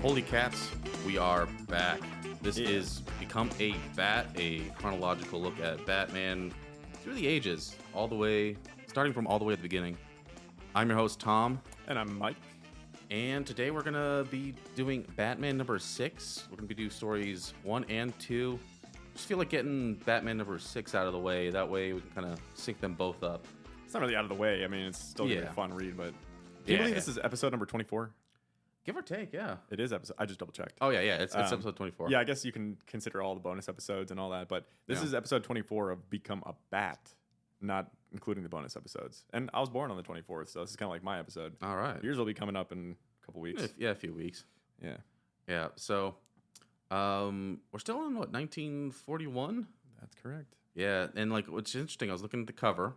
Holy cats, we are back. This is Become a Bat, a chronological look at Batman through the ages, starting from all the way at the beginning. I'm your host, Tom. And I'm Mike. And today we're going to be doing Batman number 6. We're going to be doing stories 1 and 2. Just feel like getting Batman number 6 out of the way. That way we can kind of sync them both up. It's not really out of the way. I mean, it's still going to be a fun read, but do you believe this is episode number 24? Give or take, yeah. It is episode. I just double checked. Oh, yeah. It's episode 24. Yeah, I guess you can consider all the bonus episodes and all that, but this is episode 24 of Become a Bat, not including the bonus episodes. And I was born on the 24th, so this is kind of like my episode. All right. Yours will be coming up in a couple weeks. Yeah, a few weeks. Yeah. Yeah, so we're still in, 1941? That's correct. Yeah, and, what's interesting, I was looking at the cover,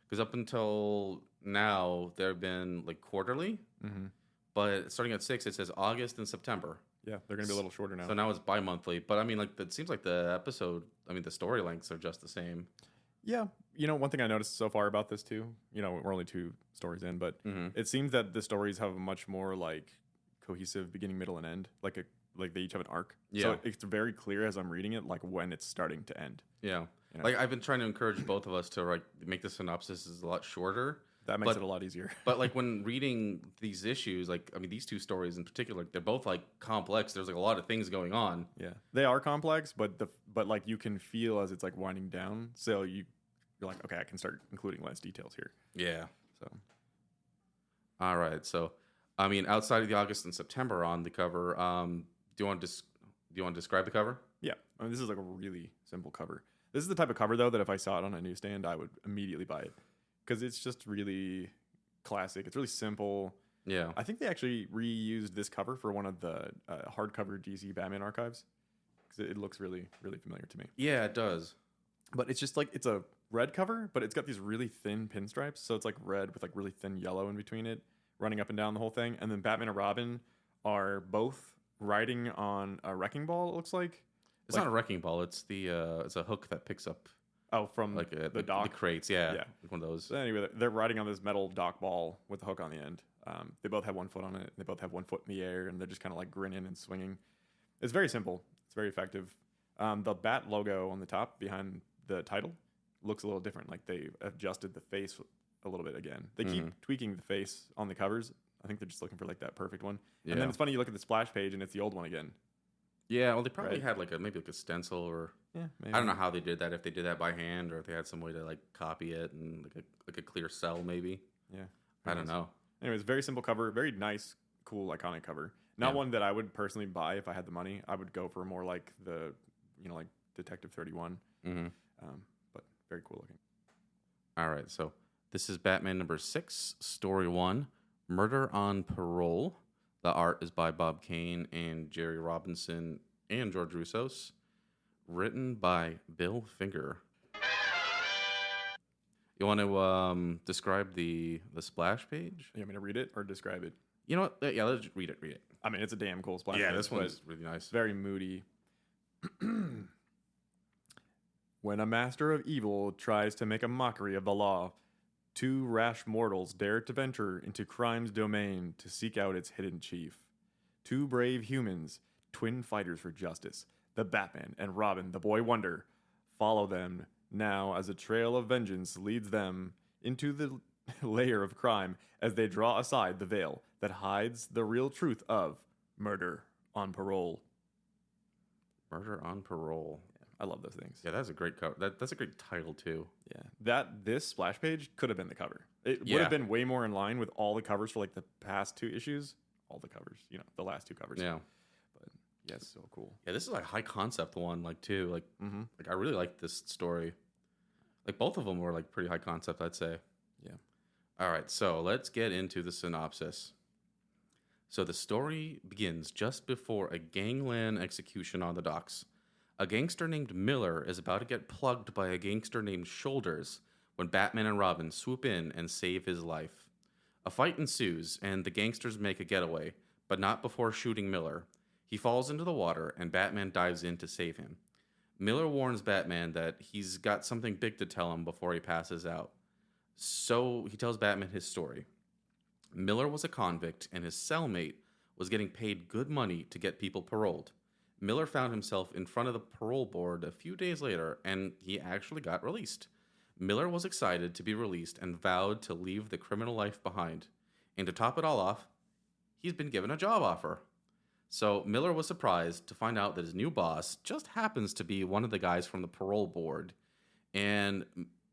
because up until now, there have been, quarterly. Mm-hmm. But starting at 6, it says August and September. Yeah, they're going to be a little shorter now. So now it's bi-monthly. But, I mean, it seems like the story lengths are just the same. Yeah. One thing I noticed so far about this, too, we're only 2 stories in, but it seems that the stories have a much more, cohesive beginning, middle, and end. They each have an arc. Yeah. So it's very clear as I'm reading it, when it's starting to end. Yeah. I've been trying to encourage both of us to, make the synopsis is a lot shorter. That makes it a lot easier. But when reading these issues, these 2 stories in particular, they're both complex. There's a lot of things going on. Yeah, they are complex, but you can feel as it's winding down. So you're like, okay, I can start including less details here. Yeah. So, all right. So, I mean, outside of the August and September on the cover, do you want to describe the cover? Yeah, I mean, this is a really simple cover. This is the type of cover though that if I saw it on a newsstand, I would immediately buy it. Because it's just really classic. It's really simple. Yeah. I think they actually reused this cover for one of the hardcover DC Batman archives. Because it looks really, really familiar to me. Yeah, it does. But it's just it's a red cover, but it's got these really thin pinstripes. So it's red with really thin yellow in between it, running up and down the whole thing. And then Batman and Robin are both riding on a wrecking ball, it looks like. It's not a wrecking ball. It's it's a hook that picks up. Oh, from the dock? The crates, yeah. One of those. So anyway, they're riding on this metal dock ball with a hook on the end. They both have one foot on it. They both have one foot in the air, and they're just kind of grinning and swinging. It's very simple. It's very effective. The bat logo on the top behind the title looks a little different. They adjusted the face a little bit again. They keep tweaking the face on the covers. I think they're just looking for that perfect one. Yeah. And then it's funny, you look at the splash page, and it's the old one again. Yeah, well, they probably had maybe a stencil or maybe. I don't know how they did that. If they did that by hand or if they had some way to copy it and a clear cell maybe. Yeah, I don't know. Anyways, very simple cover, very nice, cool, iconic cover. Not one that I would personally buy if I had the money. I would go for more the Detective 31. Mm-hmm. But very cool looking. All right, so this is Batman number 6, story 1, Murder on Parole. The art is by Bob Kane and Jerry Robinson and George Russos. Written by Bill Finger. You want to describe the splash page? You want me to read it or describe it? You know what? Yeah, let's read it. I mean, it's a damn cool splash page. Yeah, this one's really nice. Very moody. When a master of evil tries to make a mockery of the law, 2 rash mortals dare to venture into crime's domain to seek out its hidden chief. 2 brave humans, twin fighters for justice, the Batman and Robin, the Boy Wonder, follow them now as a trail of vengeance leads them into the layer of crime as they draw aside the veil that hides the real truth of Murder on Parole. Murder on Parole. I love those things. Yeah, that's a great cover. That's a great title too. Yeah, this splash page could have been the cover. It would have been way more in line with all the covers for the past 2 issues. All the covers, the last 2 covers. Yeah, but yeah, it's so cool. Yeah, this is a high concept one, too. I really like this story. Both of them were pretty high concept, I'd say. Yeah. All right, so let's get into the synopsis. So the story begins just before a gangland execution on the docks. A gangster named Miller is about to get plugged by a gangster named Shoulders when Batman and Robin swoop in and save his life. A fight ensues, and the gangsters make a getaway, but not before shooting Miller. He falls into the water, and Batman dives in to save him. Miller warns Batman that he's got something big to tell him before he passes out. So he tells Batman his story. Miller was a convict, and his cellmate was getting paid good money to get people paroled. Miller found himself in front of the parole board a few days later, and he actually got released. Miller was excited to be released and vowed to leave the criminal life behind. And to top it all off, he's been given a job offer. So Miller was surprised to find out that his new boss just happens to be one of the guys from the parole board, and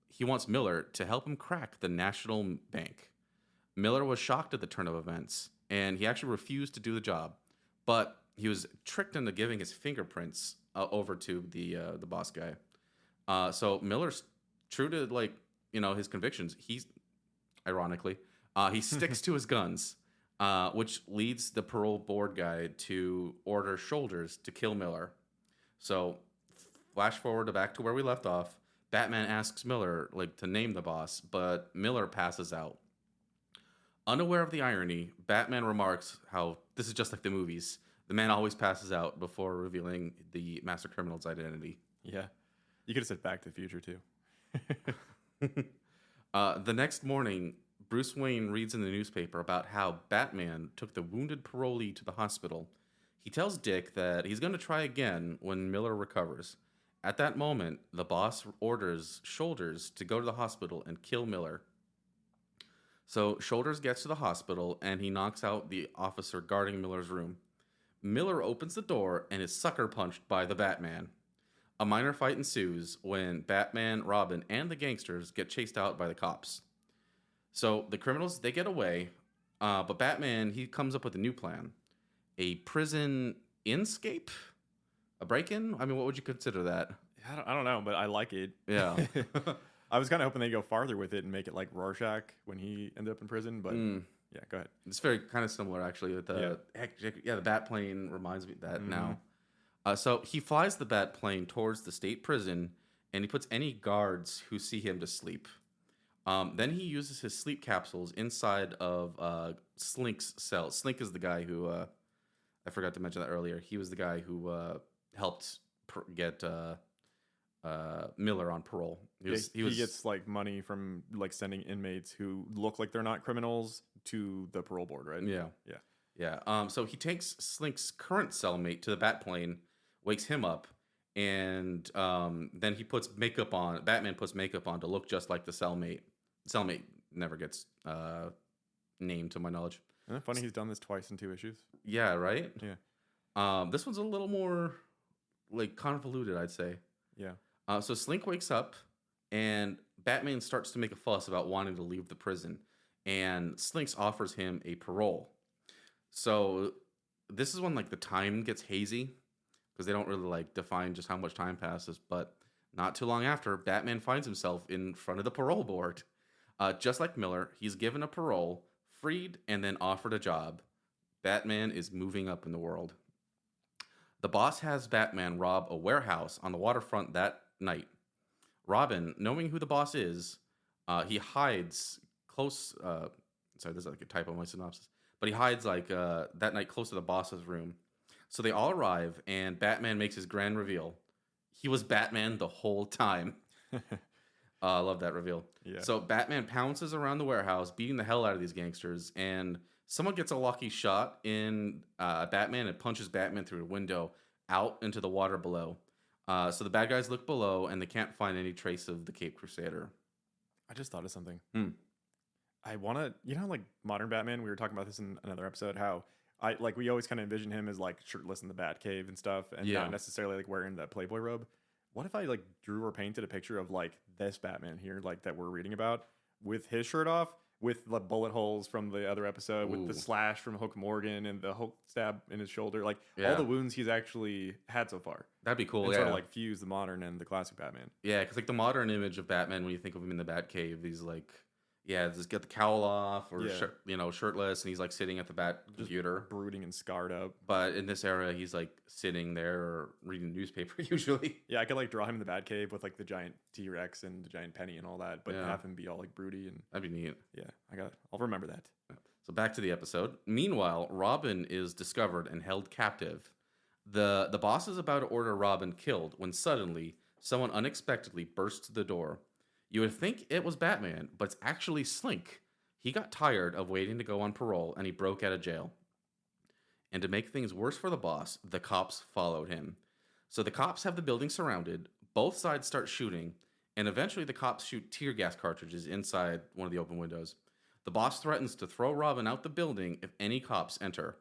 he wants Miller to help him crack the National Bank. Miller was shocked at the turn of events, and he actually refused to do the job, but he was tricked into giving his fingerprints over to the boss guy. So Miller's true to his convictions. He's ironically he sticks to his guns, which leads the parole board guy to order Shoulders to kill Miller. So flash forward to back to where we left off. Batman asks Miller to name the boss, but Miller passes out. Unaware of the irony, Batman remarks how this is just like the movies. The man always passes out before revealing the master criminal's identity. Yeah. You could have said Back to the Future, too. The next morning, Bruce Wayne reads in the newspaper about how Batman took the wounded parolee to the hospital. He tells Dick that he's going to try again when Miller recovers. At that moment, the boss orders Shoulders to go to the hospital and kill Miller. So Shoulders gets to the hospital and he knocks out the officer guarding Miller's room. Miller opens the door and is sucker punched by the Batman. A minor fight ensues when Batman, Robin, and the gangsters get chased out by the cops. So the criminals, they get away, but Batman, he comes up with a new plan. A prison inscape? A break-in? I mean, what would you consider that? I don't know, but I like it. Yeah. I was kind of hoping they'd go farther with it and make it like Rorschach when he ended up in prison, but yeah, go ahead. It's very kind of similar, actually. With the the bat plane reminds me of that now. So he flies the bat plane towards the state prison, and he puts any guards who see him to sleep. Then he uses his sleep capsules inside of Slink's cell. Slink is the guy who, I forgot to mention that earlier. He was the guy who helped get Miller on parole. He gets like money from like sending inmates who look like they're not criminals to the parole board, right? Yeah. So he takes Slink's current cellmate to the bat plane, wakes him up, and then he puts makeup on. Batman puts makeup on to look just like the cellmate. Cellmate never gets named, to my knowledge. Isn't it funny he's done this twice in 2 issues? Yeah, right? Yeah. This one's a little more convoluted, I'd say. Yeah. So Slink wakes up, and Batman starts to make a fuss about wanting to leave the prison, and Slinks offers him a parole. So this is when the time gets hazy, because they don't really define just how much time passes. But not too long after, Batman finds himself in front of the parole board. Just like Miller, he's given a parole, freed, and then offered a job. Batman is moving up in the world. The boss has Batman rob a warehouse on the waterfront that night. Robin, knowing who the boss is, he hides close. Sorry, there's a typo in my synopsis. But he hides that night close to the boss's room. So they all arrive, and Batman makes his grand reveal. He was Batman the whole time. I love that reveal. Yeah. So Batman pounces around the warehouse, beating the hell out of these gangsters, and someone gets a lucky shot in Batman and punches Batman through a window out into the water below. So the bad guys look below, and they can't find any trace of the Caped Crusader. I just thought of something. I want to, like modern Batman, we were talking about this in another episode, how we always kind of envision him as shirtless in the Batcave and stuff, and not necessarily wearing that Playboy robe. What if I drew or painted a picture of this Batman here, that we're reading about, with his shirt off, with the bullet holes from the other episode, with the slash from Hook Morgan and the Hulk stab in his shoulder, all the wounds he's actually had so far. That'd be cool. And sort of fuse the modern and the classic Batman. Yeah, because the modern image of Batman, when you think of him in the Batcave, he's just get the cowl off or shirtless, and he's sitting at the bat computer, brooding and scarred up. But in this era, he's sitting there or reading the newspaper usually. Yeah, I could draw him in the Batcave with the giant T-Rex and the giant Penny and all that, but have him be all broody and that'd be neat. Yeah, I'll remember that. So back to the episode. Meanwhile, Robin is discovered and held captive. The boss is about to order Robin killed when suddenly someone unexpectedly bursts the door. You would think it was Batman, but it's actually Slink. He got tired of waiting to go on parole, and he broke out of jail. And to make things worse for the boss, the cops followed him. So the cops have the building surrounded, both sides start shooting, and eventually the cops shoot tear gas cartridges inside one of the open windows. The boss threatens to throw Robin out the building if any cops enter.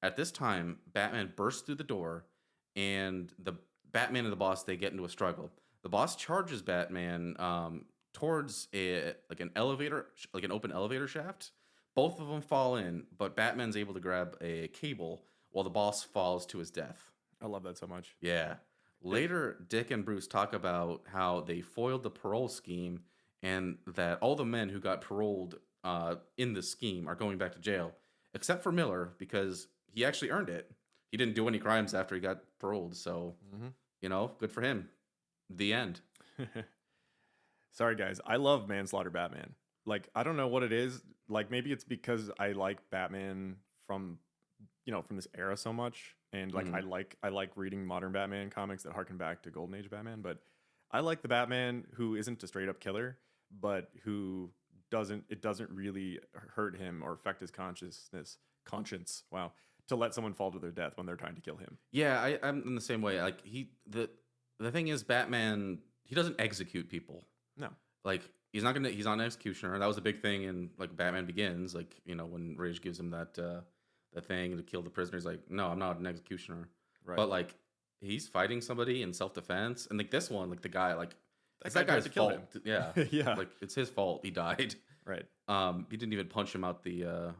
At this time, Batman bursts through the door, and the Batman and the boss they get into a struggle. The boss charges Batman towards an elevator, like an open elevator shaft. Both of them fall in, but Batman's able to grab a cable while the boss falls to his death. I love that so much. Yeah. Later, Dick and Bruce talk about how they foiled the parole scheme and that all the men who got paroled in the scheme are going back to jail, except for Miller because he actually earned it. He didn't do any crimes after he got paroled, so, good for him. The end. Sorry, guys. I love Manslaughter Batman. Like, I don't know what it is. Like, maybe it's because I like Batman from this era so much. And, like, I like reading modern Batman comics that harken back to Golden Age Batman. But I like the Batman who isn't a straight-up killer, but who it doesn't really hurt him or affect his conscience, wow, to let someone fall to their death when they're trying to kill him. Yeah, I'm in the same way. Like, the thing is, Batman, he doesn't execute people. No. Like, he's not an executioner. That was a big thing in, like, Batman Begins. Like, when Rage gives him that thing to kill the prisoner, he's like, no, I'm not an executioner. Right. But, like, he's fighting somebody in self-defense. And, like, this one, like, the guy, like, it's that that guy's tried to kill fault. him. Yeah. Yeah. Like, it's his fault he died. Right. He didn't even punch him out the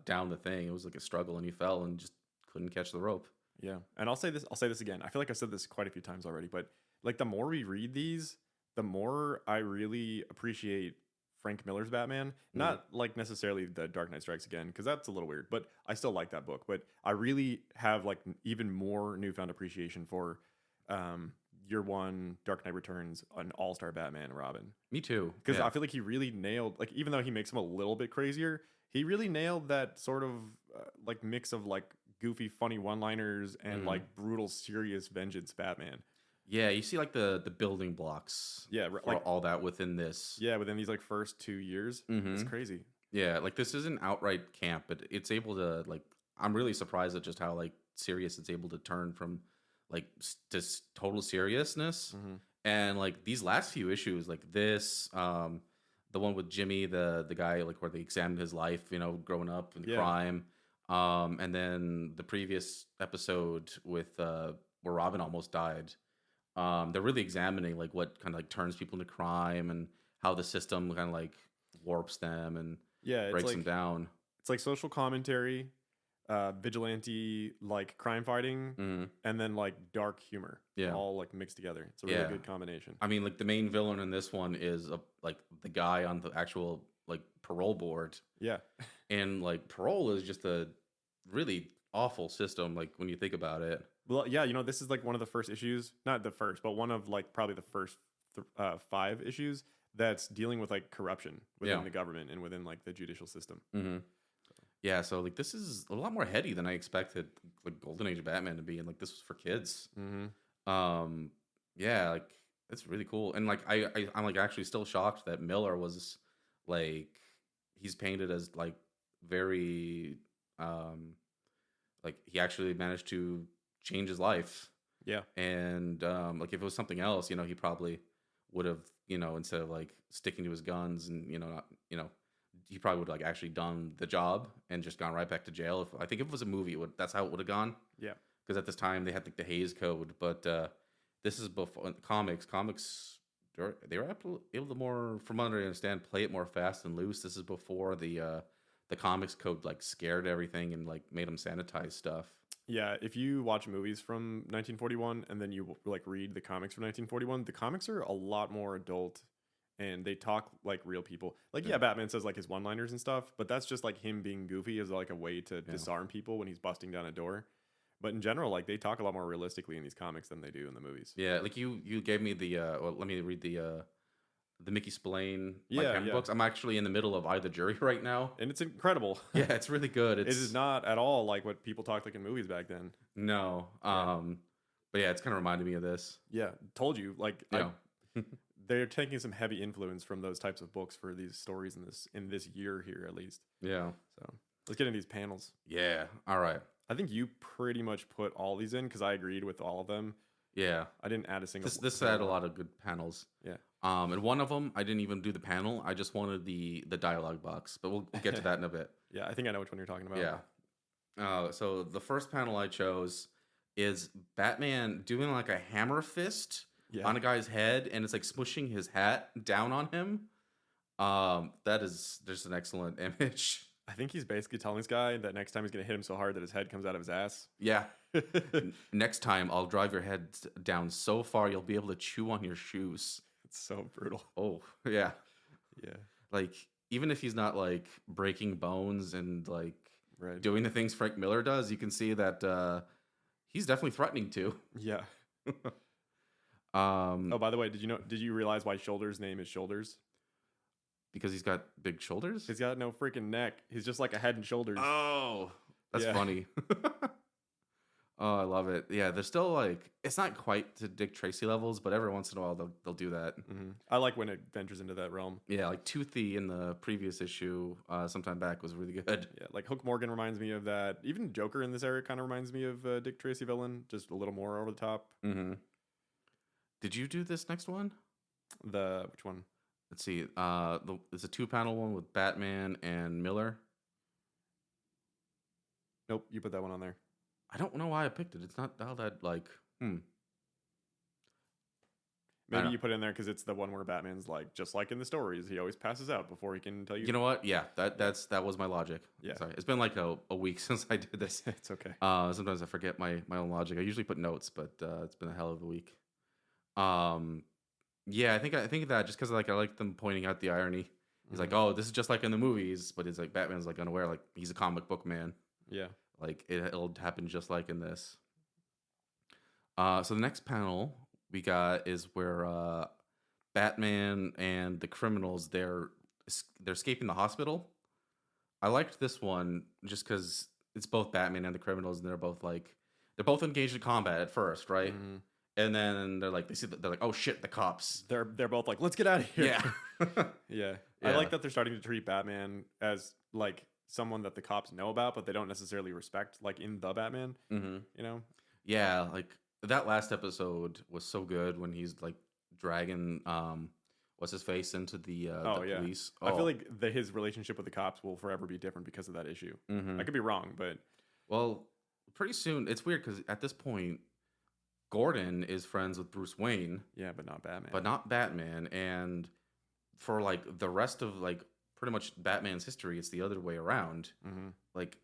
down the thing. It was like a struggle, and he fell and just couldn't catch the rope. Yeah. And I'll say this again. I feel like I've said this quite a few times already, but, like, the more we read these, the more I really appreciate Frank Miller's Batman. Not like necessarily the Dark Knight Strikes Again, because that's a little weird, but I still like that book. But I really have, like, even more newfound appreciation for Year One, Dark Knight Returns, an all-star Batman and Robin. Me too. Because I feel like he really nailed, like, even though he makes him a little bit crazier, he really nailed that sort of like mix of, like, goofy, funny one-liners and like brutal, serious vengeance Batman. Yeah, you see, like, the building blocks. Yeah, for like all that within this. Yeah, within these, like, first 2 years, it's crazy. Yeah, like, this isn't outright camp, but it's able to, like, I'm really surprised at just how, like, serious it's able to turn from, like, total seriousness. And, like, these last few issues, like this, the one with Jimmy, the guy, like, where they examined his life, growing up in crime, and then the previous episode with where Robin almost died. They're really examining, like, what kind of, like, turns people into crime and how the system kind of, like, warps them and breaks them down. It's like social commentary, vigilante, like, crime fighting, and then, like, dark humor. All, like, mixed together. It's a really good combination. I mean, like, the main villain in this one is like the guy on the actual, like, parole board. Yeah. And, like, parole is just a really awful system, like, when you think about it. Well, yeah, this is, like, one of the first issues, not the first, but one of, like, probably the first 5 issues that's dealing with, like, corruption within the government and within, like, the judicial system. Yeah, so, like, this is a lot more heady than I expected, like, Golden Age Batman to be, and, like, this was for kids. Yeah, like, it's really cool. And, like, I'm, like, actually still shocked that Miller was, like, he's painted as, like, very like, he actually managed to change his life. Yeah. And like, if it was something else, he probably would have, instead of, like, sticking to his guns and, not, he probably would have, like, actually done the job and just gone right back to jail. I think if it was a movie, that's how it would have gone. Yeah. Because at this time they had, like, the Hays Code, but this is before comics. They were able to more, from what I understand, play it more fast and loose. This is before the comics code, like, scared everything and, like, made them sanitize stuff. Yeah, if you watch movies from 1941 and then you, like, read the comics from 1941, the comics are a lot more adult and they talk like real people. Like, yeah, Batman says, like, his one-liners and stuff, but that's just, like, him being goofy as, like, a way to disarm people when he's busting down a door. But in general, like, they talk a lot more realistically in these comics than they do in the movies. Yeah, like, you gave me the let me read the Mickey Spillane books. I'm actually in the middle of I, the Jury right now, and it's incredible. Yeah, it's really good. It is not at all like what people talked like in movies back then. No, but yeah, it's kind of reminded me of this. Yeah, told you, like, they're taking some heavy influence from those types of books for these stories in this year here, at least. Yeah. So Let's get into these panels. Yeah. All right. I think you pretty much put all these in because I agreed with all of them. Yeah. I didn't add a single. This had a lot of good panels. Yeah. And one of them I didn't even do the panel. I just wanted the dialogue box, but we'll get to that in a bit. Yeah, I think I know which one you're talking about. Yeah. So the first panel I chose is Batman doing like a hammer fist on a guy's head, and it's like smushing his hat down on him. That is just an excellent image. I think he's basically telling this guy that next time he's gonna hit him so hard that his head comes out of his ass. Yeah. Next time I'll drive your head down so far you'll be able to chew on your shoes. It's so brutal. Oh, yeah. Yeah. Like, even if he's not like breaking bones and like Right. doing the things Frank Miller does, you can see that he's definitely threatening to. Yeah. Oh, by the way, did you realize why Shoulders' name is Shoulders? because he's got big shoulders? He's got no freaking neck. He's just like a head and shoulders. Oh, that's funny. Oh, I love it. Yeah, they're still like, it's not quite to Dick Tracy levels, but every once in a while they'll do that. Mm-hmm. I like when it ventures into that realm. Yeah, like Toothy in the previous issue sometime back was really good. Yeah, like Hook Morgan reminds me of that. Even Joker in this area kind of reminds me of Dick Tracy villain, just a little more over the top. Mm-hmm. Did you do this next one? Which one? Let's see. It's a 2-panel one with Batman and Miller. Nope, you put that one on there. I don't know why I picked it. It's not all that like. Maybe you put it in there because it's the one where Batman's like, just like in the stories, he always passes out before he can tell you. You know what? Yeah, that was my logic. Yeah. Sorry, it's been like a week since I did this. It's okay. Sometimes I forget my own logic. I usually put notes, but it's been a hell of a week. Yeah, I think that just because like I like them pointing out the irony. He's like, oh, this is just like in the movies, but it's like Batman's like unaware, like he's a comic book man. Yeah. Like it'll happen just like in this. So the next panel we got is where Batman and the criminals they're escaping the hospital. I liked this one just because it's both Batman and the criminals, and they're both engaged in combat at first, right? Mm-hmm. And then they're like, oh shit, the cops. They're both like, let's get out of here. Yeah. Yeah. I like that they're starting to treat Batman as like someone that the cops know about, but they don't necessarily respect, like in the Batman. Mm-hmm. You know? Yeah, like that last episode was so good when he's like dragging what's his face into the police. Oh. I feel like his relationship with the cops will forever be different because of that issue. Mm-hmm. I could be wrong, but well, pretty soon it's weird because at this point Gordon is friends with Bruce Wayne. Yeah, but not Batman. And for like the rest of like pretty much Batman's history, it's the other way around. Mm-hmm. Like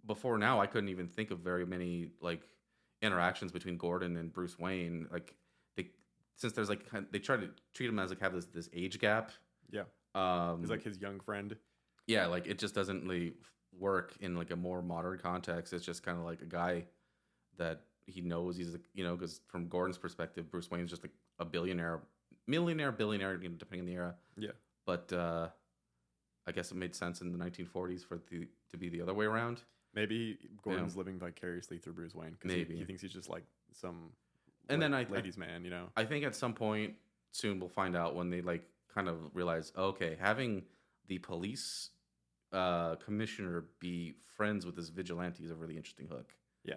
before now, I couldn't even think of very many like interactions between Gordon and Bruce Wayne. Like since there's like they try to treat him as like have this age gap. Yeah. He's like his young friend. Yeah, like it just doesn't really work in like a more modern context. It's just kind of like a guy that he knows he's, because from Gordon's perspective, Bruce Wayne's just like a billionaire, billionaire, depending on the era. Yeah. But I guess it made sense in the 1940s for it to be the other way around. Maybe Gordon's living vicariously through Bruce Wayne because he thinks he's just like some ladies' man, I think at some point soon we'll find out when they like kind of realize, okay, having the police commissioner be friends with this vigilante is a really interesting hook. Yeah.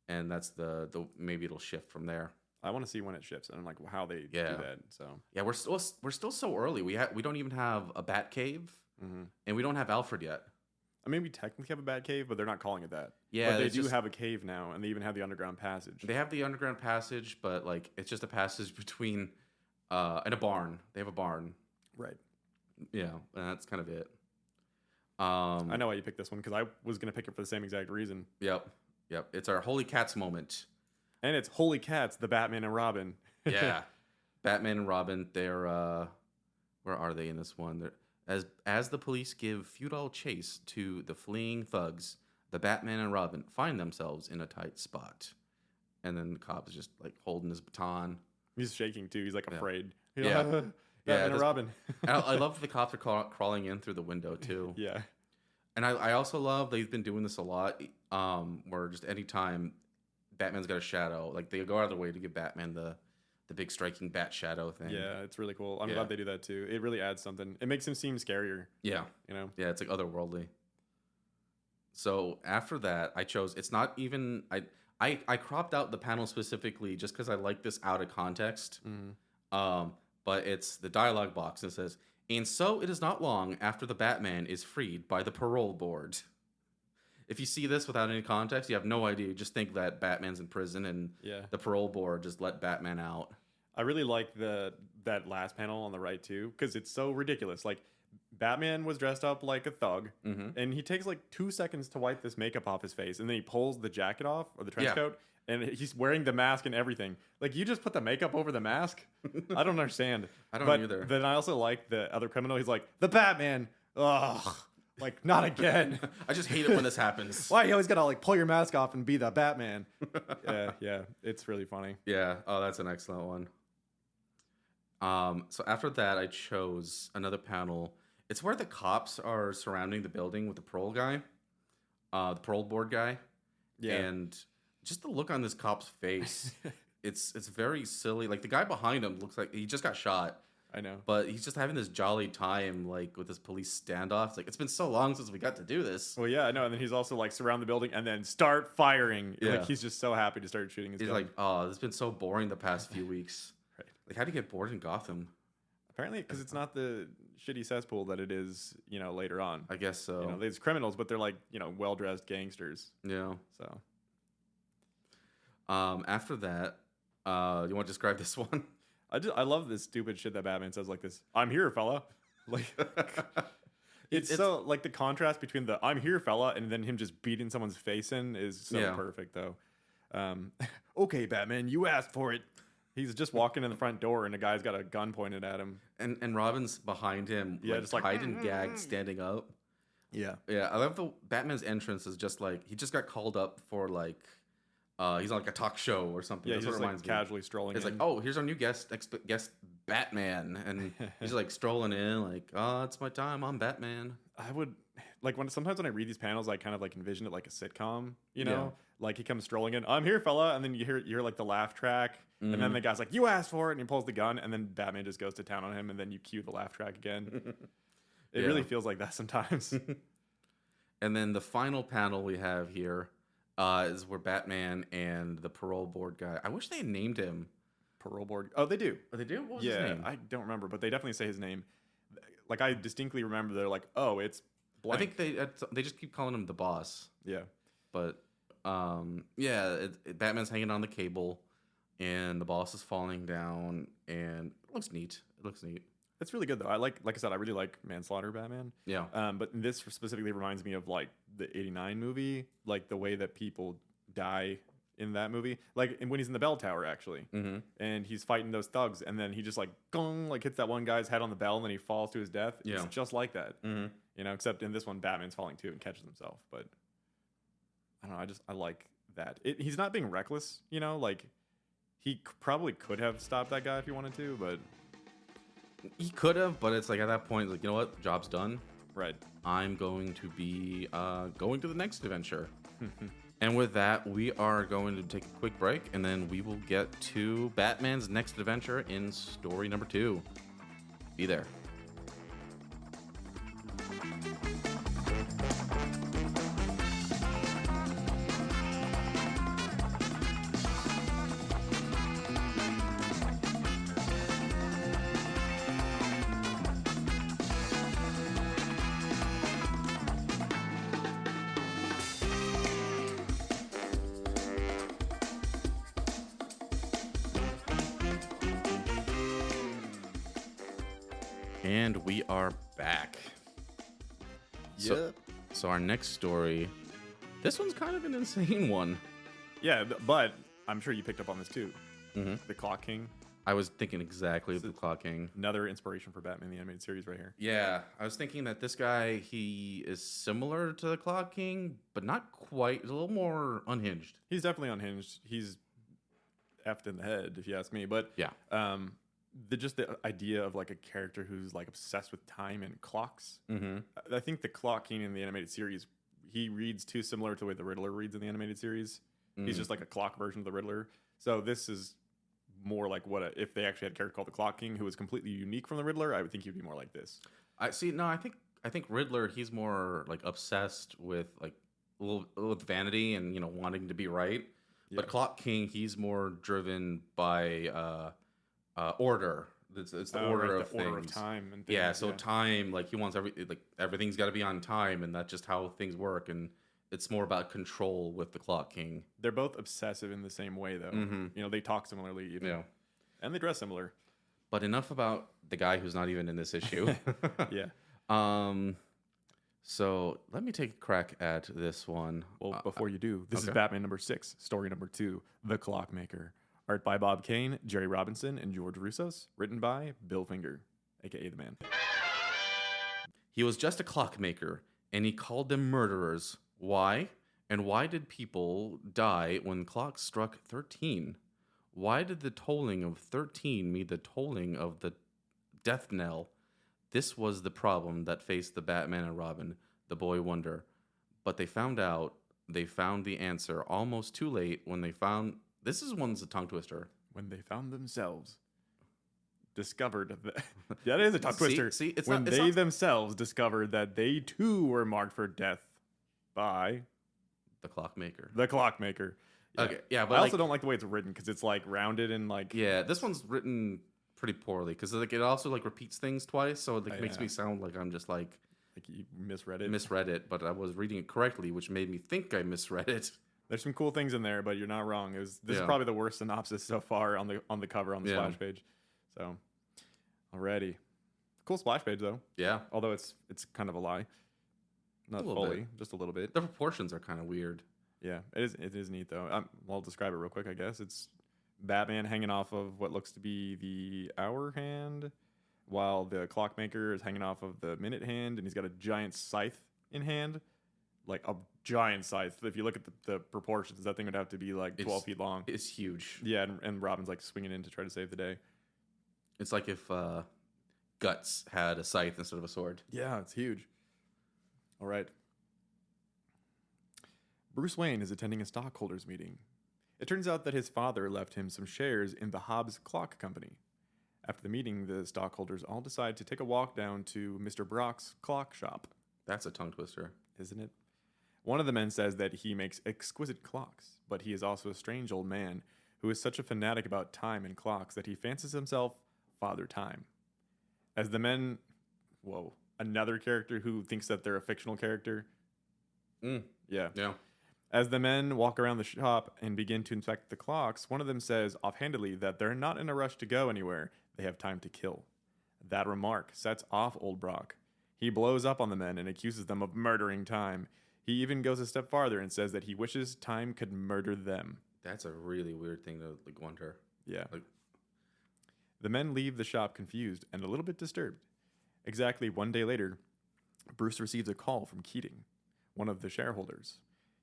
And that's the maybe it'll shift from there. I want to see when it shifts and like how they do that. So yeah, we're still so early. We don't even have a bat cave, and we don't have Alfred yet. I mean, we technically have a bat cave, but they're not calling it that. Yeah, but they do have a cave now, and they even have the underground passage. They have the underground passage, but like it's just a passage between and a barn. They have a barn, right? Yeah, and that's kind of it. I know why you picked this one because I was gonna pick it for the same exact reason. Yep. It's our Holy Cats moment. And it's Holy Cats, the Batman and Robin. Yeah. Batman and Robin, they're where are they in this one? They're as the police give futile chase to the fleeing thugs, the Batman and Robin find themselves in a tight spot. And then the cop is just like holding his baton. He's shaking too. He's like afraid. Yeah. Batman and Robin. I love the cops are crawling in through the window too. Yeah. And I also love they've been doing this a lot, where just anytime Batman's got a shadow, like they go out of their way to give Batman the big striking bat shadow thing. Yeah, it's really cool. I'm glad they do that too. It really adds something. It makes him seem scarier. Yeah. Yeah, it's like otherworldly. So after that, I chose. It's not even. I cropped out the panel specifically just because I like this out of context. Mm. Um, but it's the dialogue box and it says, "And so it is not long after the Batman is freed by the parole board." If you see this without any context, you have no idea. You just think that Batman's in prison and Yeah. the parole board just let Batman out. I really like that last panel on the right too, because it's so ridiculous. Like Batman was dressed up like a thug, Mm-hmm. and he takes like 2 seconds to wipe this makeup off his face, and then he pulls the jacket off or the trench Yeah. coat, and he's wearing the mask and everything. Like you just put the makeup over the mask. I don't understand. I don't but either. Then I also like the other criminal. He's like the Batman. Ugh, like not again. I just hate it when this happens. Why you always gotta like pull your mask off and be the Batman? Yeah, it's really funny. Yeah. Oh, that's an excellent one. So after that, I chose another panel. It's where the cops are surrounding the building with the parole guy, the parole board guy, Yeah. and just the look on this cop's face, it's very silly. Like the guy behind him looks like he just got shot, I know. but he's just having this jolly time, like with this police standoff. It's like it's been so long since we got to do this. Well, yeah, I know. And then he's also like surround the building and then start firing. Yeah. Like he's just so happy to start shooting his He's gun. like, oh, this has been so boring the past few weeks. Right. Like, how do you get bored in Gotham? Apparently, because it's not the shitty cesspool that it is, later on. I guess so. There's criminals, but they're like, well dressed gangsters. Yeah. So After that, you want to describe this one? I love this stupid shit that Batman says like this. I'm here, fella. Like it's so like the contrast between the I'm here, fella, and then him just beating someone's face in is so Yeah. perfect though. Okay, Batman, you asked for it. He's just walking in the front door and a guy's got a gun pointed at him. And Robin's behind him, Yeah, like, just like, tied and gagged, standing up. Yeah. Yeah, I love the Batman's entrance is just like he just got called up for like he's on like a talk show or something. Yeah, That's he's what just it like reminds me. casually strolling It's in. like, oh, here's our new guest Batman, and he's like strolling in, like, oh, it's my time, I'm Batman. I would like sometimes when I read these panels, I kind of like envision it like a sitcom, Yeah. Like he comes strolling in, I'm here, fella, and then you hear like the laugh track, and then the guy's like, you asked for it, and he pulls the gun, and then Batman just goes to town on him, and then you cue the laugh track again. It Yeah. really feels like that sometimes. And then the final panel we have here is where Batman and the parole board guy. I wish they had named him. Parole board. Oh, they do. Oh, they do? What was Yeah, his name? I don't remember, but they definitely say his name. Like I distinctly remember, they're like, oh, it's I blank. think they just keep calling him the boss. Yeah. But yeah, Batman's hanging on the cable, and the boss is falling down, and it looks neat. It looks neat. It's really good though. Like I said, I really like Manslaughter Batman. Yeah. But this specifically reminds me of like the '89 movie, like the way that people die in that movie, like and when he's in the bell tower actually, Mm-hmm. and he's fighting those thugs, and then he just like gong, like hits that one guy's head on the bell, and then he falls to his death. Yeah. It's just like that, Mm-hmm. Except in this one, Batman's falling too and catches himself. But I don't know. I like that. He's not being reckless, like he probably could have stopped that guy if he wanted to, but He could have, but it's like at that point, like, you know what? Job's done. right. I'm going to be going to the next adventure. And with that, we are going to take a quick break, and then we will get to Batman's next adventure in story number 2. Be there. And we are back. So our next story, this one's kind of an insane one. Yeah, but I'm sure you picked up on this too. Mhm. The Clock King, I was thinking exactly of the Clock King. another inspiration for Batman the Animated Series right here. Yeah, I was thinking that this guy, he is similar to the Clock King, but not quite. He's a little more unhinged. He's definitely unhinged. He's effed in the head, if you ask me. But Yeah. the idea of like a character who's like obsessed with time and clocks. Mm-hmm. I think the Clock King in the animated series, he reads too similar to the way the Riddler reads in the animated series. He's just like a clock version of the Riddler. So this is more like if they actually had a character called the Clock King who was completely unique from the Riddler, I would think he'd be more like this. I see. No, I think Riddler. He's more like obsessed with like little with vanity and wanting to be right. Yeah. But Clock King, he's more driven by order. It's the order Right, of the order of things. time and Yeah, things. so Yeah. time, like he wants everything's got to be on time, and that's just how things work. And it's more about control with the Clock King. They're both obsessive in the same way, though. Mm-hmm. They talk similarly, even. Yeah. And they dress similar. But enough about the guy who's not even in this issue. Yeah. So let me take a crack at this one. Well, before you do, this is okay. Batman number 6, story number 2, The Clockmaker. Art by Bob Kane, Jerry Robinson, and George Russos. Written by Bill Finger, a.k.a. The Man. He was just a clockmaker, and he called them murderers. Why? And why did people die when clocks struck 13? Why did the tolling of 13 mean the tolling of the death knell? This was the problem that faced the Batman and Robin, the boy wonder. But they found the answer almost too late when they found... This one's a tongue twister. When they found themselves discovered that... Yeah, that is a tongue twister. See, it's when not, they themselves discovered that they too were marked for death by the clockmaker. the Clockmaker. Yeah. Okay, yeah, but I also don't like the way it's written because it's like rounded and like... Yeah, this one's written pretty poorly because it also repeats things twice, so it makes me sound like I'm just Like you misread it. misread it, but I was reading it correctly, which made me think I misread it. There's some cool things in there, but you're not wrong. This is probably the worst synopsis so far on the cover on the splash page. So, alrighty, cool splash page though. Yeah, Although it's kind of a lie, not fully, just a little bit. The proportions are kind of weird. Yeah, it is neat though. I'll describe it real quick. I guess it's Batman hanging off of what looks to be the hour hand, while the Clockmaker is hanging off of the minute hand, and he's got a giant scythe in hand. Like a giant scythe. If you look at the proportions, that thing would have to be like 12 feet long. It's huge. Yeah, and Robin's like swinging in to try to save the day. It's like if Guts had a scythe instead of a sword. Yeah, it's huge. All right. Bruce Wayne is attending a stockholders meeting. It turns out that his father left him some shares in the Hobbs Clock Company. After the meeting, the stockholders all decide to take a walk down to Mr. Brock's clock shop. That's a tongue twister. Isn't it? One of the men says that he makes exquisite clocks, but he is also a strange old man who is such a fanatic about time and clocks that he fancies himself Father Time. As the men... Whoa. Another character who thinks that they're a fictional character. Yeah. As the men walk around the shop and begin to inspect the clocks, one of them says offhandedly that they're not in a rush to go anywhere. They have time to kill. That remark sets off old Brock. He blows up on the men and accuses them of murdering time. He even goes a step farther and says that he wishes time could murder them. That's a really weird thing to wonder. Yeah. The men leave the shop confused and a little bit disturbed. Exactly one day later, Bruce receives a call from Keating, one of the shareholders.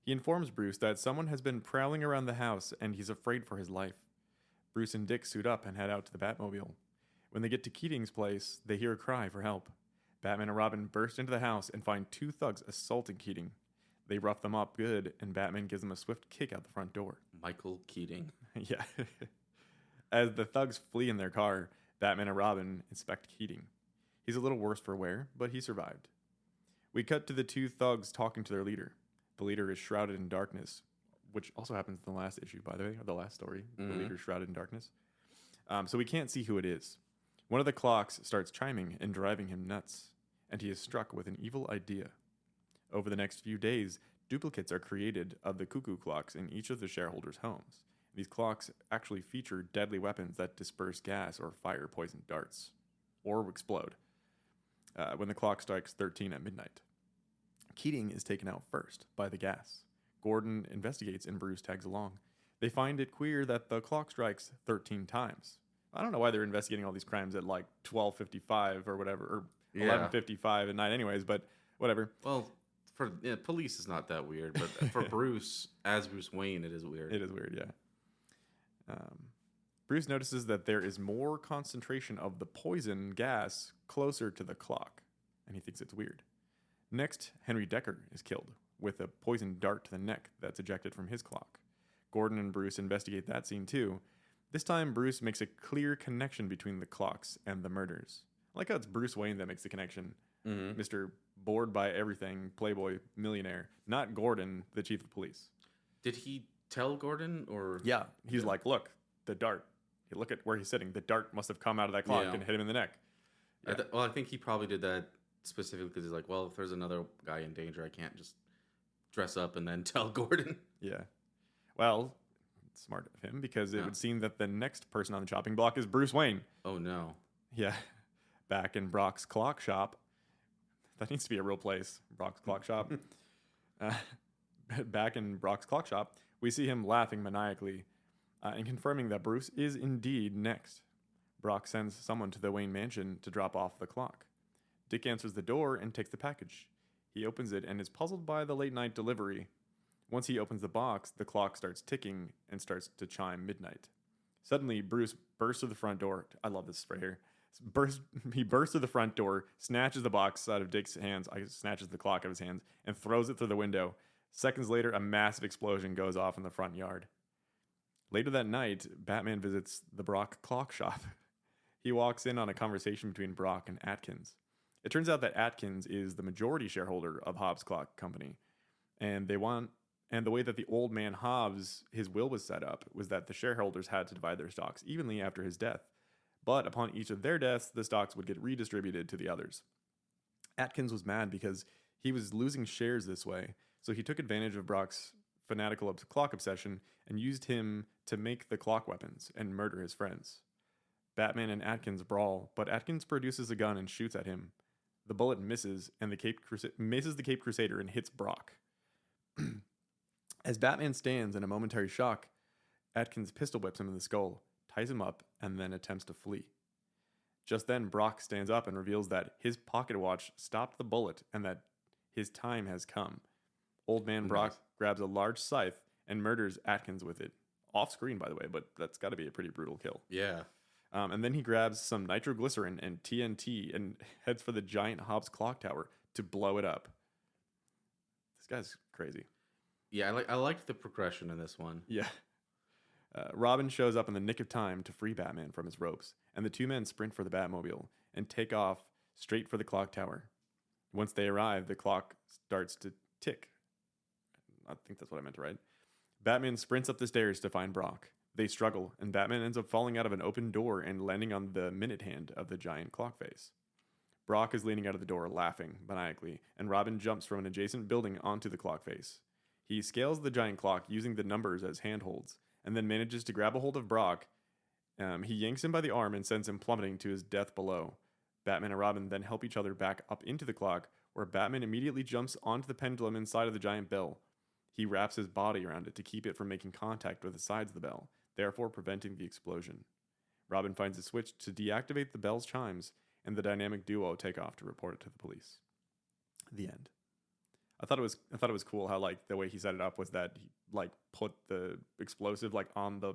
He informs Bruce that someone has been prowling around the house and he's afraid for his life. Bruce and Dick suit up and head out to the Batmobile. When they get to Keating's place, they hear a cry for help. Batman and Robin burst into the house and find two thugs assaulting Keating. They rough them up good, and Batman gives them a swift kick out the front door. Michael Keating. Yeah. As the thugs flee in their car, Batman and Robin inspect Keating. He's a little worse for wear, but he survived. We cut to the two thugs talking to their leader. The leader is shrouded in darkness, which also happens in the last issue, by the way, or the last story. The leader is shrouded in darkness. So we can't see who it is. One of the clocks starts chiming and driving him nuts, and he is struck with an evil idea. Over the next few days, duplicates are created of the cuckoo clocks in each of the shareholders' homes. These clocks actually feature deadly weapons that disperse gas or fire poison darts, or explode, when the clock strikes 13 at midnight. Keating is taken out first by the gas. Gordon investigates and Bruce tags along. They find it queer that the clock strikes 13 times. I don't know why they're investigating all these crimes at like 12:55 or whatever, or 11:55 at night anyways, but whatever. Well, for police is not that weird, but for Bruce, as Bruce Wayne, it is weird. It is weird, yeah. Bruce notices that there is more concentration of the poison gas closer to the clock, and he thinks it's weird. Next, Henry Decker is killed with a poison dart to the neck that's ejected from his clock. Gordon and Bruce investigate that scene too. This time, Bruce makes a clear connection between the clocks and the murders. I like how it's Bruce Wayne that makes the connection. Mr. bored by everything, playboy, millionaire. Not Gordon, the chief of police. Did he tell Gordon or? Yeah, he's Yeah. like, look, the dart. Look at where he's sitting. The dart must have come out of that clock Yeah. and hit him in the neck. Yeah. Well, I think he probably did that specifically because he's like, well, if there's another guy in danger, I can't just dress up and then tell Gordon. Yeah. Well, it's smart of him because it Yeah. would seem that the next person on the chopping block is Bruce Wayne. Oh no. Yeah. Back in Brock's clock shop. That needs to be a real place. Brock's clock shop. uh, back in Brock's clock shop, we see him laughing maniacally and confirming that Bruce is indeed next. Brock sends someone to the Wayne mansion to drop off the clock. Dick answers the door and takes the package. He opens it and is puzzled by the late night delivery. Once he opens the box, the clock starts ticking and starts to chime midnight. Suddenly, Bruce bursts through the front door. I love this right here. He bursts through the front door, snatches the box out of Dick's hands, snatches the clock out of his hands, and throws it through the window. Seconds later, a massive explosion goes off in the front yard. Later that night, Batman visits the Brock clock shop. He walks in on a conversation between Brock and Atkins. It turns out that Atkins is the majority shareholder of Hobbs Clock Company, and the way that the old man Hobbs, his will was set up was that the shareholders had to divide their stocks evenly after his death. But upon each of their deaths, the stocks would get redistributed to the others. Atkins was mad because he was losing shares this way, so he took advantage of Brock's fanatical clock obsession and used him to make the clock weapons and murder his friends. Batman and Atkins brawl, but Atkins produces a gun and shoots at him. The bullet misses, and misses the Cape Crusader and hits Brock. As Batman stands in a momentary shock, Atkins pistol whips him in the skull, ties him up, and then attempts to flee. Just then, Brock stands up and reveals that his pocket watch stopped the bullet and that his time has come. Old man Brock grabs a large scythe and murders Atkins with it. Off screen, by the way, but that's got to be a pretty brutal kill. Yeah. And then he grabs some nitroglycerin and TNT and heads for the giant Hobbs clock tower to blow it up. This guy's crazy. Yeah, I liked the progression in this one. Yeah. Robin shows up in the nick of time to free Batman from his ropes, and the two men sprint for the Batmobile and take off straight for the clock tower. Once they arrive, the clock starts to tick. I think that's what I meant to write. Batman sprints up the stairs to find Brock. They struggle, and Batman ends up falling out of an open door and landing on the minute hand of the giant clock face. Brock is leaning out of the door, laughing maniacally, and Robin jumps from an adjacent building onto the clock face. He scales the giant clock using the numbers as handholds, and then manages to grab a hold of Brock. He yanks him by the arm and sends him plummeting to his death below. Batman and Robin then help each other back up into the clock, where Batman immediately jumps onto the pendulum inside of the giant bell. He wraps his body around it to keep it from making contact with the sides of the bell, therefore preventing the explosion. Robin finds a switch to deactivate the bell's chimes, and the dynamic duo take off to report it to the police. The end. I thought it was cool how like the way he set it up was that he like put the explosive like on the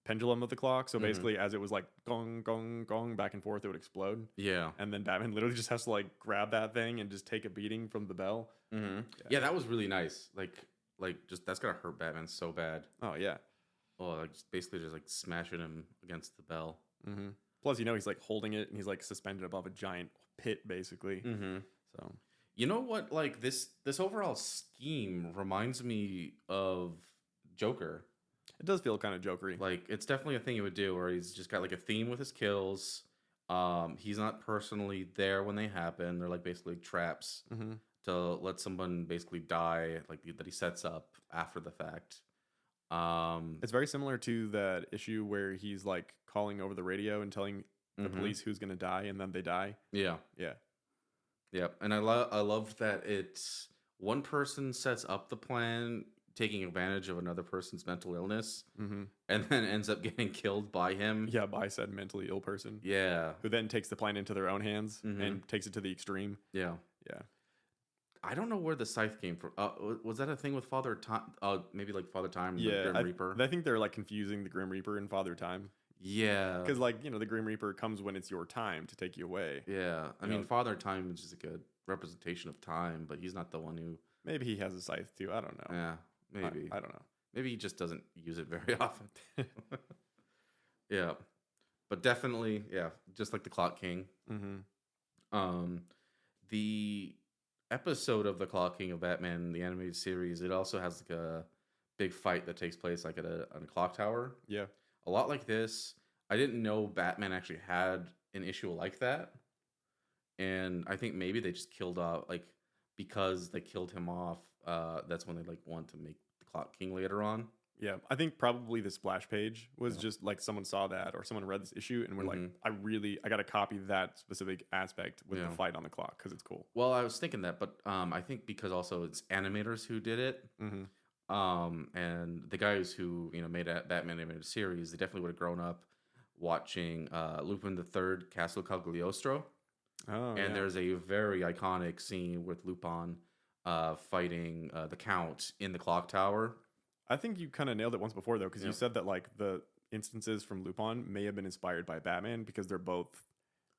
pendulum of the clock. So basically as it was like gong gong gong back and forth, it would explode. Yeah. And then Batman literally just has to like grab that thing and just take a beating from the bell. Mm-hmm. Yeah, that was really nice. Like just that's gonna hurt Batman so bad. Oh yeah. Oh, like basically just like smashing him against the bell. Mm-hmm. Plus, he's like holding it and he's like suspended above a giant pit, basically. Mm-hmm. So, you know what? Like this overall scheme reminds me of Joker. it does feel kind of jokery. Like it's definitely a thing he would do, where he's just got like a theme with his kills. He's not personally there when they happen. They're like basically traps to let someone basically die, like that he sets up after the fact. It's very similar to that issue where he's like calling over the radio and telling the police who's going to die, and then they die. Yeah. Yeah. Yeah. And I love that it's one person sets up the plan, taking advantage of another person's mental illness, and then ends up getting killed by him. Yeah, by said mentally ill person. Yeah. Who then takes the plan into their own hands and takes it to the extreme. Yeah. Yeah. I don't know where the scythe came from. Was that a thing with Father Time? Maybe like Father Time, Yeah, the Grim Reaper. I think they're like confusing the Grim Reaper and Father Time. Yeah. Because like, the Grim Reaper comes when it's your time to take you away. Yeah. I mean, Father Time is just a good representation of time, but he's not the one who... Maybe he has a scythe too. I don't know. Yeah, maybe. I don't know. Maybe he just doesn't use it very often. Yeah. But definitely, yeah, just like the Clock King. Mm-hmm. The episode of the Clock King of Batman, the animated series, it also has like a big fight that takes place like at a clock tower. Yeah. A lot like this. I didn't know Batman actually had an issue like that, and I think maybe they just killed off like because they killed him off. That's when they like want to make the Clock King later on. Yeah, I think probably the splash page was Yeah. just like someone saw that or someone read this issue and were like, Mhm. I got to copy that specific aspect with Yeah. the fight on the clock because it's cool. Well, I was thinking that, but I think because also it's animators who did it, Mm-hmm. and the guys who made that Batman animated series, they definitely would have grown up watching Lupin the Third, Castle Cagliostro, Oh, and yeah. there's a very iconic scene with Lupin fighting the Count in the clock tower. I think you kind of nailed it once before, though, because you Yep. said that like the instances from Lupin may have been inspired by Batman because they're both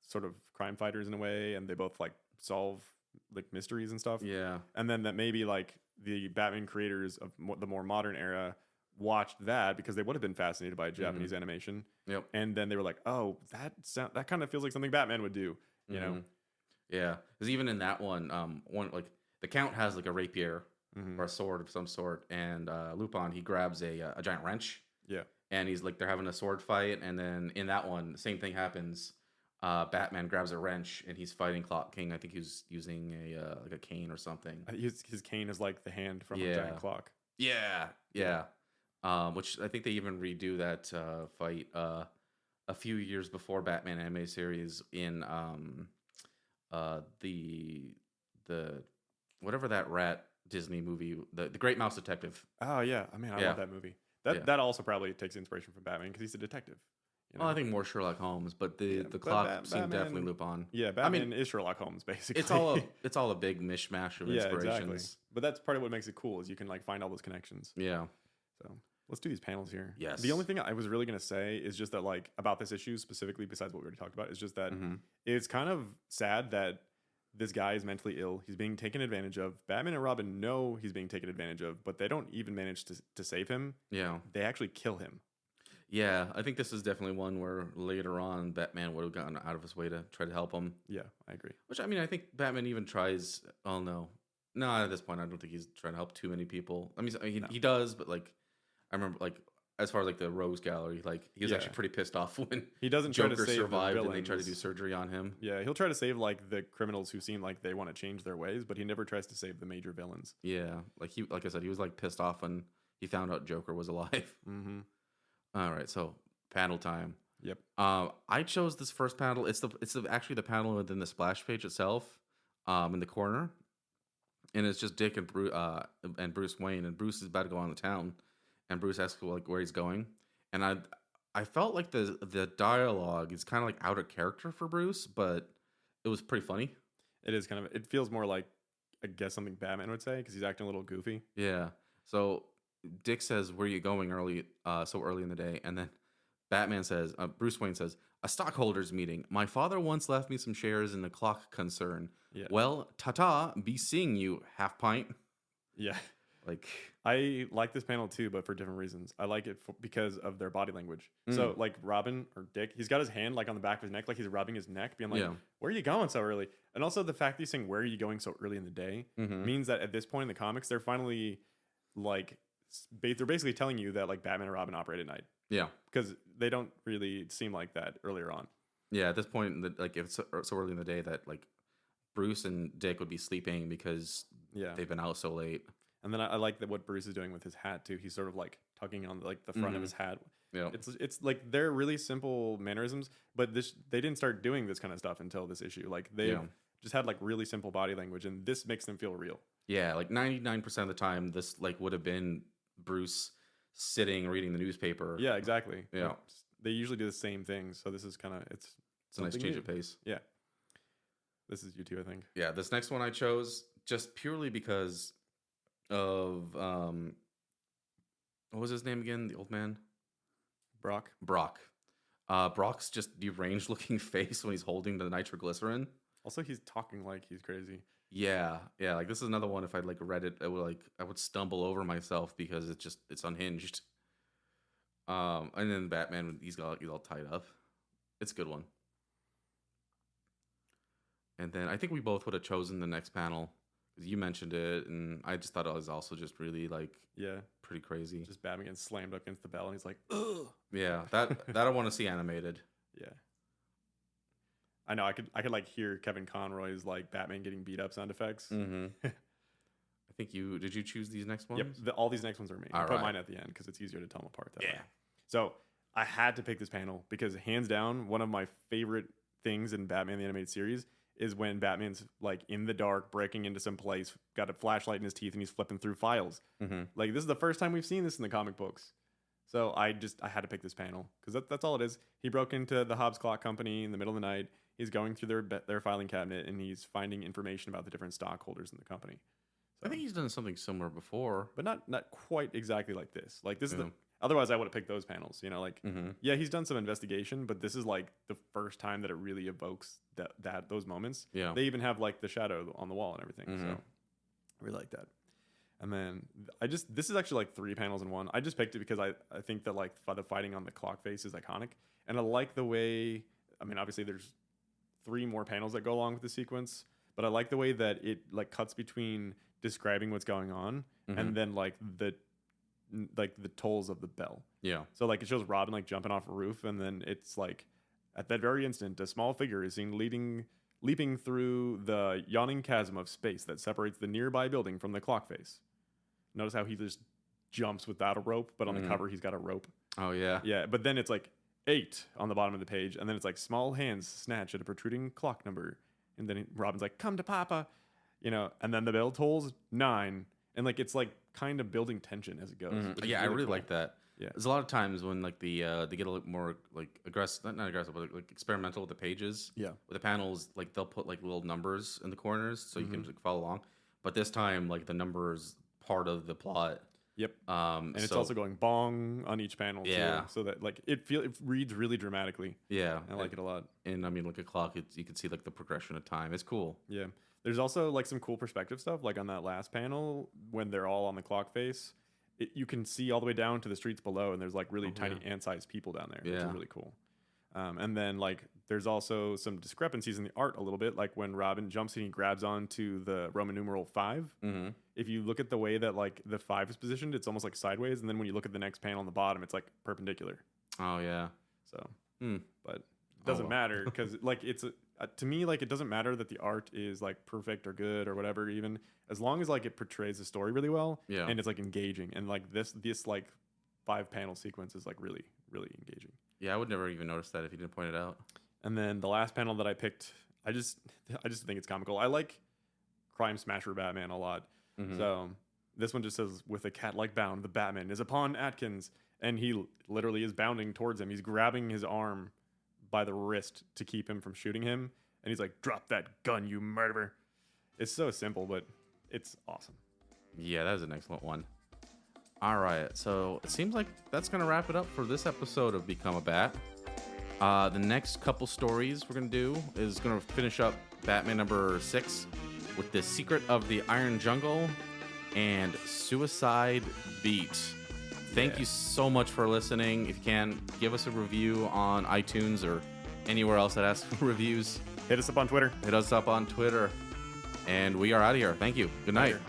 sort of crime fighters in a way and they both like solve like mysteries and stuff. Yeah. And then that maybe like the Batman creators of the more modern era watched that because they would have been fascinated by Japanese animation. Yep. And then they were like, "Oh, that kind of feels like something Batman would do," you know? Mhm. Yeah, because even in that one, one like the Count has like a rapier Mhm. or a sword of some sort, and Lupin he grabs a giant wrench, Yeah. and he's like they're having a sword fight, and then in that one, the same thing happens. Batman grabs a wrench and he's fighting Clock King. I think he was using a like a cane or something. His cane is like the hand from a Yeah. giant clock. Yeah, yeah. Which I think they even redo that fight a few years before Batman anime series in the whatever that rat Disney movie, the Great Mouse Detective. Oh yeah, I mean, I Yeah. love that movie. That Yeah. that also probably takes inspiration from Batman because he's a detective. You Well, I think more Sherlock Holmes, but the Yeah, the but clock scene definitely Batman- Lupin. yeah, I Batman mean, is Sherlock Holmes basically. it's all a big mishmash of yeah, exactly. inspirations. But that's part of what makes it cool is you can like find all those connections. Yeah. So let's do these panels here. Yes. The only thing I was really gonna say is just that like about this issue specifically, besides what we already talked about, is just that Mhm. it's kind of sad that this guy is mentally ill. He's being taken advantage of. Batman and Robin know he's being taken advantage of, but they don't even manage to save him. Yeah. They actually kill him. Yeah, I think this is definitely one where later on Batman would have gone out of his way to try to help him. Yeah, I agree. Which I mean, I think Batman even tries. Oh no, at this point, I don't think he's trying to help too many people. I mean, No. he does, but like, I remember like as far as like the Rogues Gallery, like he was Yeah. actually pretty pissed off when He doesn't try to Joker save survived the and they tried to do villains. surgery on him. Yeah, he'll try to save like the criminals who seem like they want to change their ways, but he never tries to save the major villains. Yeah, like I said, he was like pissed off when he found out Joker was alive. Mm-hmm. All right, so panel time. Yep. I chose this first panel. It's actually the panel within the splash page itself, in the corner, and it's just Dick and Bruce Wayne, and Bruce is about to go on the town, and Bruce asks like where he's going, and I felt like the dialogue is kind of like out of character for Bruce, but it was pretty funny. It is kind of. It feels more like I guess something Batman would say because he's acting a little goofy. Yeah. So Dick says, "Where are you going so early in the day?" And then Batman says, Bruce Wayne says, "A stockholders meeting. My father once left me some shares in the clock concern. Yeah. Well, ta-ta, be seeing you, half pint." Yeah. Like, I like this panel too, but for different reasons. I like it because of their body language. So, like Robin or Dick, he's got his hand like on the back of his neck, like he's rubbing his neck, being like, Yeah. "Where are you going so early?" And also the fact that he's saying, "Where are you going so early in the day?" means that at this point in the comics, they're finally like they're basically telling you that like Batman and Robin operate at night yeah. because they don't really seem like that earlier on. Yeah, at this point, like, if it's so early in the day that, like, Bruce and Dick would be sleeping because Yeah. they've been out so late. And then I like that what Bruce is doing with his hat too. He's sort of like tugging on like the front of his hat. Yeah. It's like they're really simple mannerisms, but they didn't start doing this kind of stuff until this issue. Like they've Yeah. just had like really simple body language, and this makes them feel real. Yeah, like 99% of the time, this, like, would have been Bruce sitting, reading the newspaper. Yeah, exactly. Yeah. Like, they usually do the same thing, so this is kind of it's It's a nice something change new. of pace. Yeah, this is you too, I think. Yeah, this next one I chose just purely because of what was his name again? The old man? Brock. Brock. Brock's just deranged looking face when he's holding the nitroglycerin. Also, he's talking like he's crazy. Yeah, like this is another one. If I'd like read it, I would stumble over myself because it's unhinged. And then Batman, he's all tied up. It's a good one. And then I think we both would have chosen the next panel. You mentioned it, and I just thought it was also just really like Yeah, pretty crazy. just Batman getting slammed up against the bell, and he's like, ugh. Yeah, that I want to see animated. Yeah. I know. I could like hear Kevin Conroy's like Batman getting beat up sound effects. Mm-hmm. I think did you choose these next ones? Yep. All these next ones are me. I All put right. mine at the end because it's easier to tell them apart that way. Yeah. So I had to pick this panel because hands down, one of my favorite things in Batman the Animated Series is when Batman's like in the dark, breaking into some place, got a flashlight in his teeth, and he's flipping through files. Mm-hmm. Like this is the first time we've seen this in the comic books. So I had to pick this panel because that's all it is. He broke into the Hobbs Clock Company in the middle of the night. He's going through their filing cabinet and he's finding information about the different stockholders in the company. So, I think he's done something similar before, but not quite exactly like this. Like this is Yeah. the otherwise I would have picked those panels. You know, like Mm-hmm. yeah, he's done some investigation, but this is like the first time that it really evokes those moments. Yeah. They even have like the shadow on the wall and everything. Mhm. So I really like that. And then this is actually like 3 panels in one. I just picked it because I think that like the fighting on the clock face is iconic. And I like the way, I mean, obviously there's 3 more panels that go along with the sequence, but I like the way that it like cuts between describing what's going on Mhm. and then like the tolls of the bell. Yeah. So like it shows Robin like jumping off a roof, and then it's like at that very instant, a small figure is seen leaping through the yawning chasm of space that separates the nearby building from the clock face. Notice how he just jumps without a rope, but on the cover he's got a rope. Oh yeah. Yeah, but then it's like 8 on the bottom of the page, and then it's like small hands snatch at a protruding clock number, and then Robin's like, "Come to Papa," you know, and then the bell tolls 9, and like it's like kind of building tension as it goes. Mhm. which is Yeah, I really cool. like that. Yeah. There's a lot of times when like they get a little more like aggressive, not aggressive, but like experimental with the pages. Yeah. With the panels, like they'll put like little numbers in the corners so you can Mhm. like, follow along. But this time, like the numbers part of the plot. Yep. And And it's also going bong on each panel. Yeah. Too, so that like it reads really dramatically. yeah, I like it a lot. And I mean, like a clock, you can see like the progression of time. It's cool. Yeah. There's also like some cool perspective stuff, like on that last panel when they're all on the clock face. You can see all the way down to the streets below, and there's like really tiny ant-sized people down there, which Yeah. is really cool. And then like there's also some discrepancies in the art a little bit, like when Robin jumps and he grabs onto the Roman numeral 5. Mm-hmm. If you look at the way that like the 5 is positioned, it's almost like sideways, and then when you look at the next panel on the bottom, it's like perpendicular. Oh yeah. So, Hmm. but it doesn't well. matter because like it's to me like it doesn't matter that the art is like perfect or good or whatever, even as long as like it portrays the story really well. Yeah. And it's like engaging, and like this like 5 panel sequence is like really engaging. Yeah, I would never even notice that if you didn't point it out. And then the last panel that I picked, I just think it's comical. I like Crime Smasher Batman a lot. Mhm. So this one just says, "With a cat-like bound, the Batman is upon Atkins," and he literally is bounding towards him. He's grabbing his arm by the wrist to keep him from shooting him, and he's like, "Drop that gun, you murderer!" It's so simple, but it's awesome. Yeah, that is an excellent one. All right, so it seems like that's gonna wrap it up for this episode of Become a Bat. The next couple stories we're gonna do is gonna finish up Batman number 6 with The Secret of the Iron Jungle and Suicide Beat. Thank Yeah. you so much for listening. If you can, give us a review on iTunes or anywhere else that asks for reviews. Hit us up on Twitter. Hit us up on Twitter. And we are out of here. Thank you. Good night. Later.